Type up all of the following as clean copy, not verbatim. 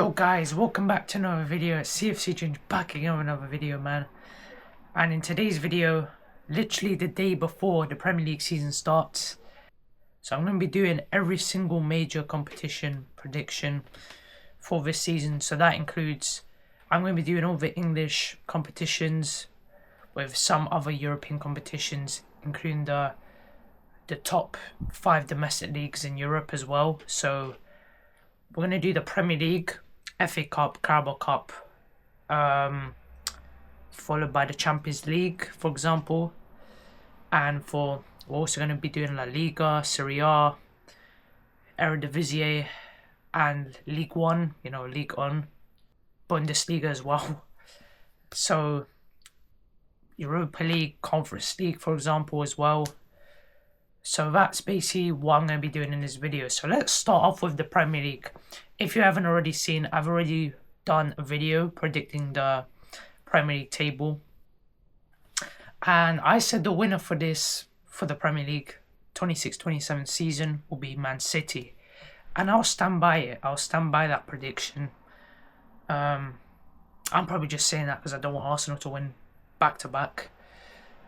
So guys, welcome back to another video. It's CFCGinge back again with another video, man. And in today's video, literally the day before the Premier League season starts, so I'm going to be doing every single major competition prediction for this season. So that includes, I'm going to be doing all the English competitions with some other European competitions, including the top 5 domestic leagues in Europe as well. So we're going to do the Premier League, FA Cup, Carabao Cup, followed by the Champions League, for example. And we're also going to be doing La Liga, Serie A, Eredivisie, and Ligue 1, Ligue 1, Bundesliga as well. So Europa League, Conference League, for example, as well. So that's basically what I'm going to be doing in this video. So let's start off with the Premier League. If you haven't already seen, I've already done a video predicting the Premier League table. And I said the winner for the Premier League 26-27 season will be Man City. And I'll stand by it. I'll stand by that prediction. I'm probably just saying that because I don't want Arsenal to win back-to-back.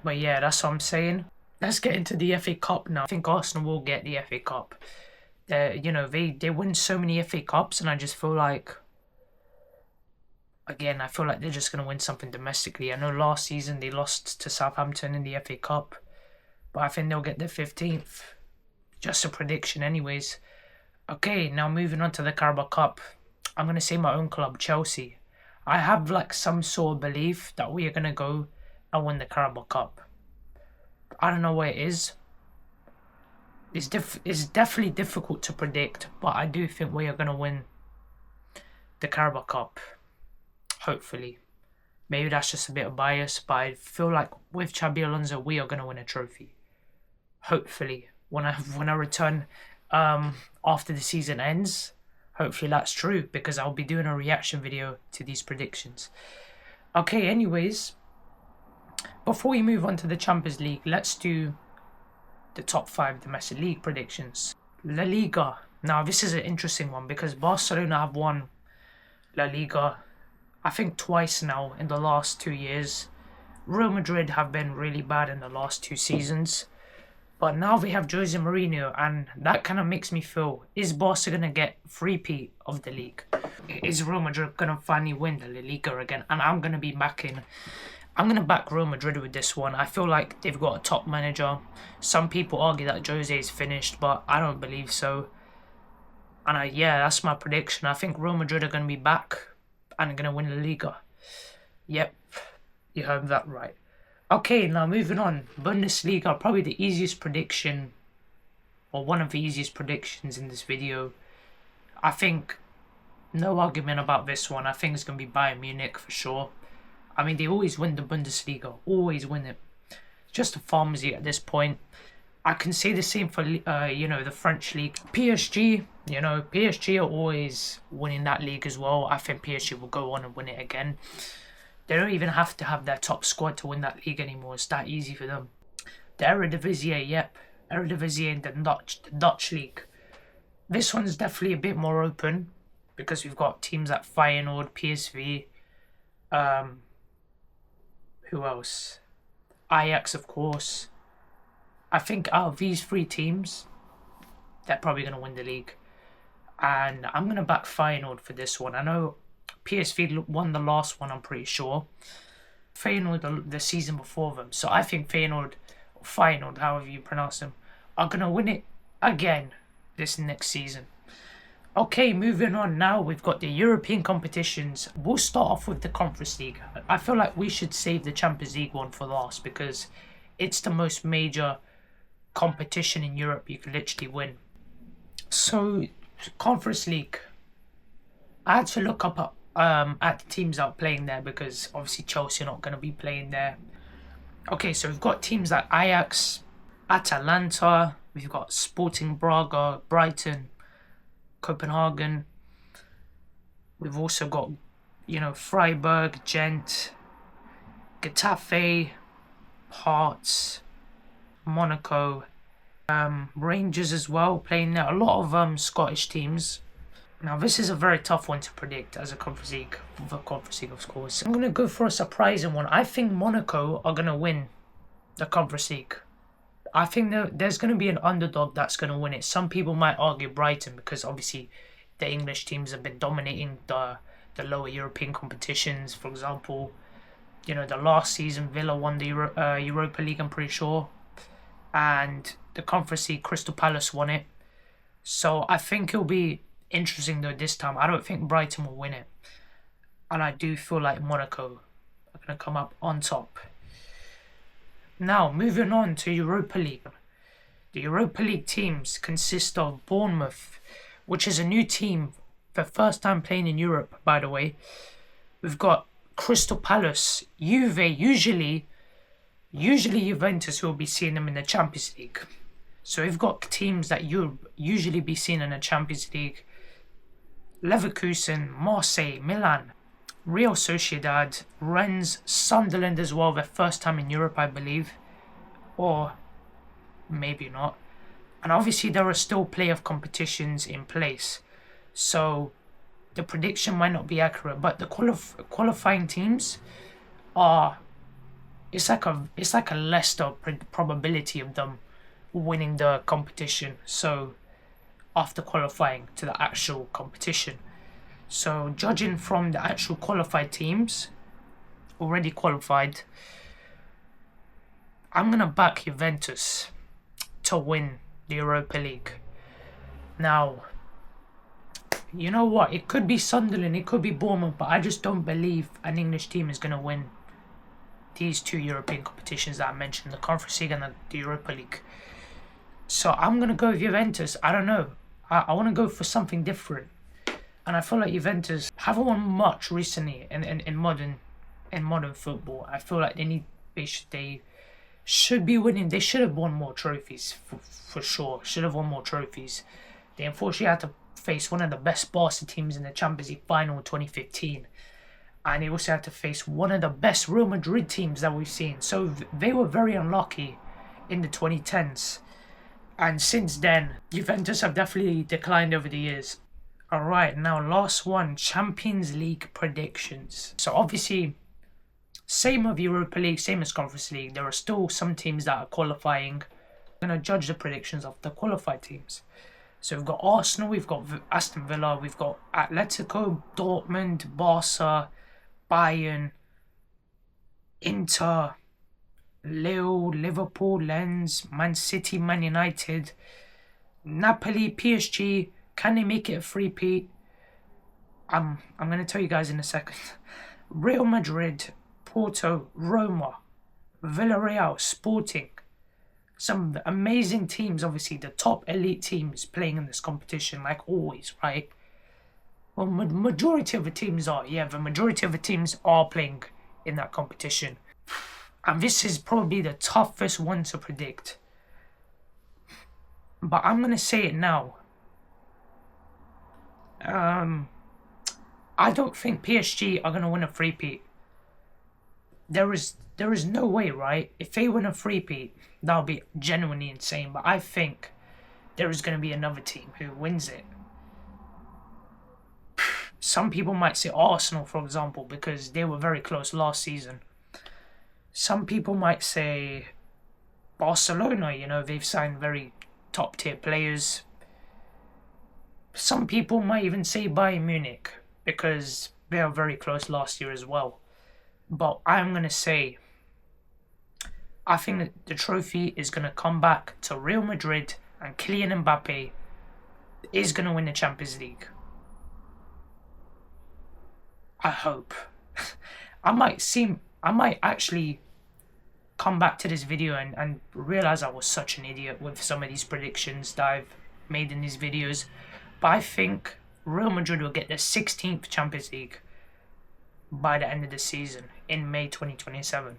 But yeah, that's what I'm saying. Let's get into the FA Cup now. I think Arsenal will get the FA Cup. They win so many FA Cups, and I just feel like, again, I feel like they're just going to win something domestically. I know last season they lost to Southampton in the FA Cup, but I think they'll get their 15th. Just a prediction anyways. Okay, now moving on to the Carabao Cup. I'm going to say my own club, Chelsea. I have some sort of belief that we are going to go and win the Carabao Cup. I don't know what it is. It's definitely difficult to predict, but I do think we are going to win the Carabao Cup. Hopefully. Maybe that's just a bit of bias, but I feel like with Xabi Alonso, we are going to win a trophy. Hopefully. When I return after the season ends, hopefully that's true, because I'll be doing a reaction video to these predictions. Okay, anyways, before we move on to the Champions League, let's do the top 5 domestic league predictions. La Liga. Now, this is an interesting one because Barcelona have won La Liga, I think twice now in the last 2 years. Real Madrid have been really bad in the last 2 seasons. But now they have Jose Mourinho, and that kind of makes me feel, is Barca going to get three-peat of the league? Is Real Madrid going to finally win the La Liga again? And I'm going to back Real Madrid with this one. I feel like they've got a top manager. Some people argue that Jose is finished, but I don't believe so. And yeah, that's my prediction. I think Real Madrid are going to be back and going to win La Liga. Yep, you heard that right. Okay, now moving on. Bundesliga, probably the easiest prediction, or one of the easiest predictions in this video. I think, no argument about this one. I think it's going to be Bayern Munich for sure. I mean, they always win the Bundesliga. Always win it. Just a pharmacy at this point. I can say the same for, the French league. PSG, PSG are always winning that league as well. I think PSG will go on and win it again. They don't even have to have their top squad to win that league anymore. It's that easy for them. The Eredivisie, yep. Eredivisie in the Dutch league. This one's definitely a bit more open because we've got teams like Feyenoord, PSV, who else? Ajax, of course. I think out of these 3 teams, they're probably going to win the league. And I'm going to back Feyenoord for this one. I know PSV won the last one, I'm pretty sure. Feyenoord the season before them. So I think Feyenoord, however you pronounce them, are going to win it again this next season. Okay, moving on now, we've got the European competitions. We'll start off with the Conference League. I feel like we should save the Champions League one for last because it's the most major competition in Europe you can literally win. So, Conference League. I had to look up at the teams that are playing there because obviously Chelsea are not going to be playing there. Okay, so we've got teams like Ajax, Atalanta, we've got Sporting Braga, Brighton, Copenhagen. We've also got, Freiburg, Gent, Getafe, Hearts, Monaco, Rangers as well playing there. A lot of Scottish teams. Now, this is a very tough one to predict as a Conference League, for Conference League, of course. I'm going to go for a surprising one. I think Monaco are going to win the Conference League. I think there's going to be an underdog that's going to win it. Some people might argue Brighton because obviously the English teams have been dominating the lower European competitions. For example, you know, the last season Villa won the Europa League, I'm pretty sure. And the Conference League, Crystal Palace won it. So I think it'll be interesting though this time. I don't think Brighton will win it. And I do feel like Monaco are going to come up on top. Now, moving on to Europa League. The Europa League teams consist of Bournemouth, which is a new team for first time playing in Europe, by the way. We've got Crystal Palace, Juve, usually Juventus, who will be seeing them in the Champions League. So we've got teams that you'll usually be seeing in the Champions League. Leverkusen, Marseille, Milan, Real Sociedad, Rennes, Sunderland as well, their first time in Europe, I believe. Or maybe not. And obviously there are still playoff competitions in place. So the prediction might not be accurate, but the qualifying teams are... It's like a Leicester probability of them winning the competition. So after qualifying to the actual competition. So judging from the actual qualified teams, already qualified, I'm going to back Juventus to win the Europa League. Now, you know what? It could be Sunderland, it could be Bournemouth, but I just don't believe an English team is going to win these two European competitions that I mentioned, the Conference League and the Europa League. So I'm going to go with Juventus. I don't know. I want to go for something different. And I feel like Juventus haven't won much recently in modern football. I feel like they should be winning. They should have won more trophies for sure. Should have won more trophies. They unfortunately had to face one of the best Barca teams in the Champions League final in 2015. And they also had to face one of the best Real Madrid teams that we've seen. So they were very unlucky in the 2010s. And since then, Juventus have definitely declined over the years. Alright, now last one, Champions League predictions. So obviously, same with Europa League, same as Conference League, there are still some teams that are qualifying. I'm going to judge the predictions of the qualified teams. So we've got Arsenal, we've got Aston Villa, we've got Atletico, Dortmund, Barca, Bayern, Inter, Lille, Liverpool, Lens, Man City, Man United, Napoli, PSG. Can they make it a three-peat? I'm going to tell you guys in a second. Real Madrid, Porto, Roma, Villarreal, Sporting. Some amazing teams, obviously the top elite teams playing in this competition, like always, right? Well, majority of the teams are. Yeah, the majority of the teams are playing in that competition. And this is probably the toughest one to predict. But I'm going to say it now. I don't think PSG are going to win a three-peat. There is no way, right? If they win a three-peat, that'll be genuinely insane. But I think there is going to be another team who wins it. Some people might say Arsenal, for example, because they were very close last season. Some people might say Barcelona, you know, they've signed very top-tier players. Some people might even say Bayern Munich, because they were very close last year as well. But I'm going to say, I think that the trophy is going to come back to Real Madrid, and Kylian Mbappe is going to win the Champions League. I hope. I might actually come back to this video and realize I was such an idiot with some of these predictions that I've made in these videos. But I think Real Madrid will get their 16th Champions League by the end of the season in May 2027.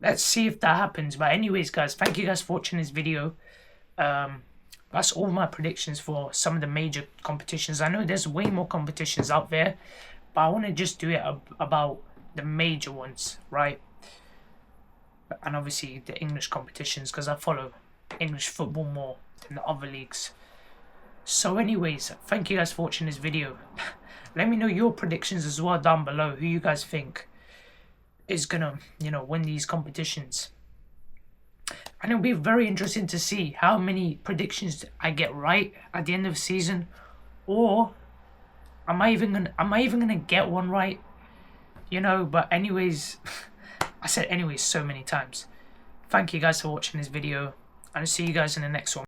Let's see if that happens. But anyways, guys, thank you guys for watching this video. That's all my predictions for some of the major competitions. I know there's way more competitions out there, but I want to just do it about the major ones, right? And obviously the English competitions, because I follow English football more than the other leagues. So anyways, thank you guys for watching this video. Let me know your predictions as well down below, who you guys think is gonna, win these competitions. And it'll be very interesting to see how many predictions I get right at the end of the season, or am I even gonna get one right? But anyways, I said anyways so many times. Thank you guys for watching this video, and I'll see you guys in the next one.